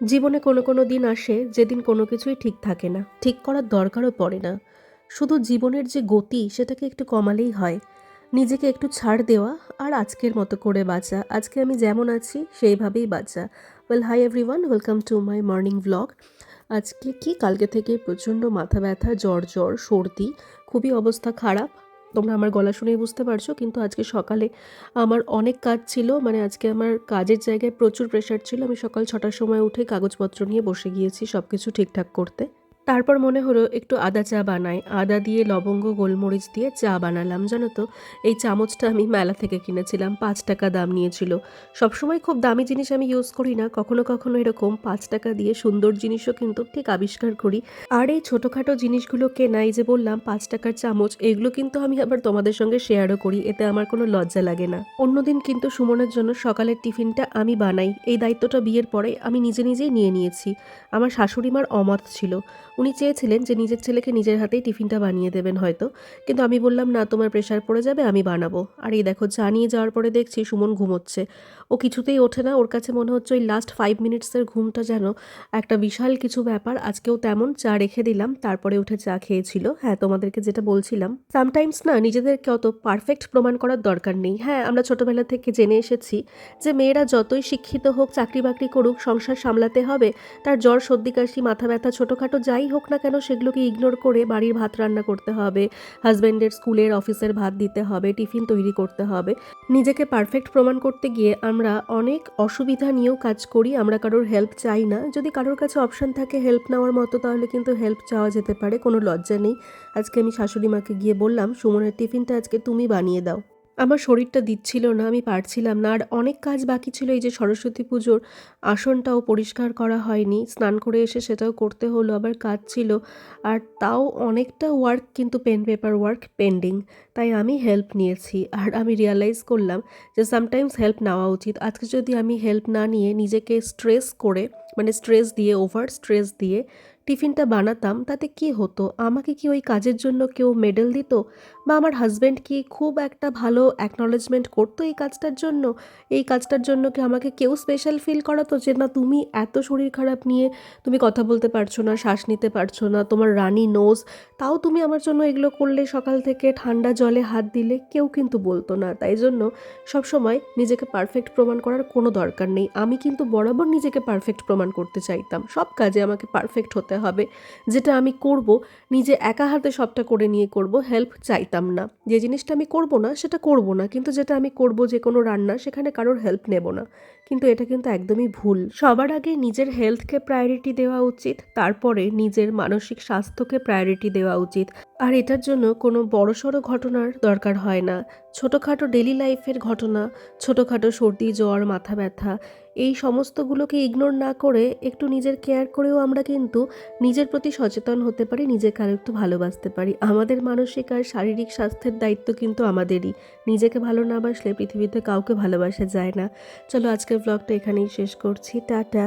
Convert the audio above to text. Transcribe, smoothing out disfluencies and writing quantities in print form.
জীবনে কোনো কোনো দিন আসে যেদিন কোনো কিছুই ঠিক থাকে না, ঠিক করার দরকারও পড়ে না। শুধু জীবনের যে গতি সেটাকে একটু কমালেই হয়। নিজেকে একটু ছাড় দেওয়া আর আজকের মতো করে বাঁচা। আজকে আমি যেমন আছি সেইভাবেই বাঁচা। Well, hi everyone, welcome to my morning vlog. আজকে কি কালকে থেকে প্রচণ্ড মাথা ব্যথা, জ্বর জ্বর, সর্দি, খুবই অবস্থা খারাপ। তোমরা আমার গলা শুনেই বুঝতে পারছো। কিন্তু আজকে সকালে আমার অনেক কাজ ছিল, মানে আজকে আমার কাজের জায়গায় প্রচুর প্রেশার ছিল। আমি সকাল 6টার সময় উঠে কাগজপত্র নিয়ে বসে গিয়েছি সব কিছু ঠিকঠাক করতে। তারপর মনে হলো একটু আদা চা বানাই। আদা দিয়ে লবঙ্গ গোলমরিচ দিয়ে চা বানালাম। জানো তো, এই চামচটা আমি মেলা থেকে কিনেছিলাম, 5 টাকা দাম নিয়েছিল। সবসময় খুব দামি জিনিস আমি ইউজ করি না, কখনো কখনো এরকম 5 টাকা দিয়ে সুন্দর জিনিসও কিন্তু ঠিক আবিষ্কার করি। আর এই ছোটোখাটো জিনিসগুলো কেনা, এই যে বললাম 5 টাকার চামচ, এগুলো কিন্তু আমি আবার তোমাদের সঙ্গে শেয়ারও করি, এতে আমার কোনো লজ্জা লাগে না। অন্যদিন কিন্তু সুমনের জন্য সকালের টিফিনটা আমি বানাই। এই দায়িত্বটা বিয়ের পরে আমি নিজে নিজেই নিয়ে নিয়েছি। আমার শাশুড়ি মার অমত ছিল, উনি চেয়েছিলেন যে নিজের ছেলেকে নিজের হাতেই টিফিনটা বানিয়ে দেবেন হয়তো। কিন্তু আমি বললাম না, তোমার প্রেশার পড়ে যাবে, আমি বানাবো। আর এই দেখো, চা নিয়ে যাওয়ার পরে দেখছি সুমন ঘুমোচ্ছে। ও কিছুতেই ওঠে না, ওর কাছে মনে হচ্ছে ওই লাস্ট 5 মিনিটসের ঘুমটা যেন একটা বিশাল কিছু ব্যাপার। আজকেও তেমন, চা রেখে দিলাম, তারপরে উঠে চা খেয়েছিল। হ্যাঁ, তোমাদেরকে যেটা বলছিলাম, সামটাইমস না নিজেদেরকে অত পারফেক্ট প্রমাণ করার দরকার নেই। হ্যাঁ, আমরা ছোটবেলা থেকে জেনে এসেছি যে মেয়েরা যতই শিক্ষিত হোক, চাকরি বাকরি করুক, সংসার সামলাতে হবে। তার জ্বর, সর্দি, কাশি, মাথা ব্যথা, ছোটোখাটো যাই হোক না কেন, সেগুলোকে ইগনোর করে বাড়ির ভাত রান্না করতে হবে, হাজব্যান্ডের স্কুলের অফিসের ভাত দিতে হবে, টিফিন তৈরি করতে হবে। নিজেকে পারফেক্ট প্রমাণ করতে গিয়ে আমরা অনেক অসুবিধা নিয়েও কাজ করি। আমরা কারোর হেল্প চাই না। যদি কারোর কাছে অপশান থাকে হেল্প নেওয়ার মতো, তাহলে কিন্তু হেল্প চাওয়া যেতে পারে, কোনো লজ্জা নেই। আজকে আমি শাশুড়ি মাকে গিয়ে বললাম, সুমনের টিফিনটা আজকে তুমি বানিয়ে দাও। আমার শরীরটা দিচ্ছিল না, আমি পারছিলাম না। আর অনেক কাজ বাকি ছিল। এই যে সরস্বতী পুজোর আসনটাও পরিষ্কার করা হয়নি, স্নান করে এসে সেটাও করতে হলো, আবার কাজ ছিল। আর তাও অনেকটা ওয়ার্ক, কিন্তু পেন পেপার ওয়ার্ক পেন্ডিং। তাই আমি হেল্প নিয়েছি। আর আমি রিয়ালাইজ করলাম যে সামটাইমস হেল্প নেওয়া উচিত। আজকে যদি আমি হেল্প না নিয়ে নিজেকে স্ট্রেস করে, মানে স্ট্রেস দিয়ে, ওভার স্ট্রেস দিয়ে টিফিনটা বানাতাম, তাতে কি হতো? আমাকে কি ওই কাজের জন্য কেউ মেডেল দিত? বা আমার হাজব্যান্ড কি খুব একটা ভালো অ্যাকনলেজমেন্ট করতো এই কাজটার জন্য? এই কাজটার জন্য কি আমাকে কেউ স্পেশাল ফিল করাতো যে না, তুমি এত শরীর খারাপ নিয়ে তুমি কথা বলতে পারছো না, শ্বাস নিতে পারছো না, তোমার রানি নোজ, তাও তুমি আমার জন্য এগুলো করলে, সকাল থেকে ঠান্ডা জলে হাত দিলে? কেউ কিন্তু বলতো না। তাই জন্য সবসময় নিজেকে পারফেক্ট প্রমাণ করার কোনো দরকার নেই। আমি কিন্তু বরাবর নিজেকে পারফেক্ট প্রমাণ করতে চাইতাম, সব কাজে আমাকে পারফেক্ট হতে হবে। যেটা আমি করব, নিজে একা হাতে সবটা করে নিয়ে করব, হেল্প চাইতাম না। যে জিনিসটা আমি করব না সেটা করব না, কিন্তু যেটা আমি করব, যে কোনো রান্না, সেখানে কারোর হেল্প নেব না। কিন্তু এটা কিন্তু একদমই ভুল। সবার আগে নিজের হেলথকে প্রায়োরিটি দেওয়া উচিত, তারপরে নিজের মানসিক স্বাস্থ্যকে প্রায়োরিটি দেওয়া উচিত। আর এটার জন্য কোনো বড়সড় ঘটনার দরকার হয় না। ছোটোখাটো ডেলি লাইফের ঘটনা, ছোটোখাটো সর্দি, জ্বর, মাথা ব্যথা, এই সমস্তগুলোকে ইগনোর না করে একটু নিজের কেয়ার করেও আমরা কিন্তু নিজের প্রতি সচেতন হতে পারি, নিজেকে আরও একটু ভালোবাসতে পারি। আমাদের মানসিক আর শারীরিক স্বাস্থ্যের দায়িত্ব কিন্তু আমাদেরই। নিজেকে ভালো না বাসলে পৃথিবীতে কাউকে ভালোবাসা যায় না। চলো, আজকের ব্লগটা এখানেই শেষ করছি। টাটা।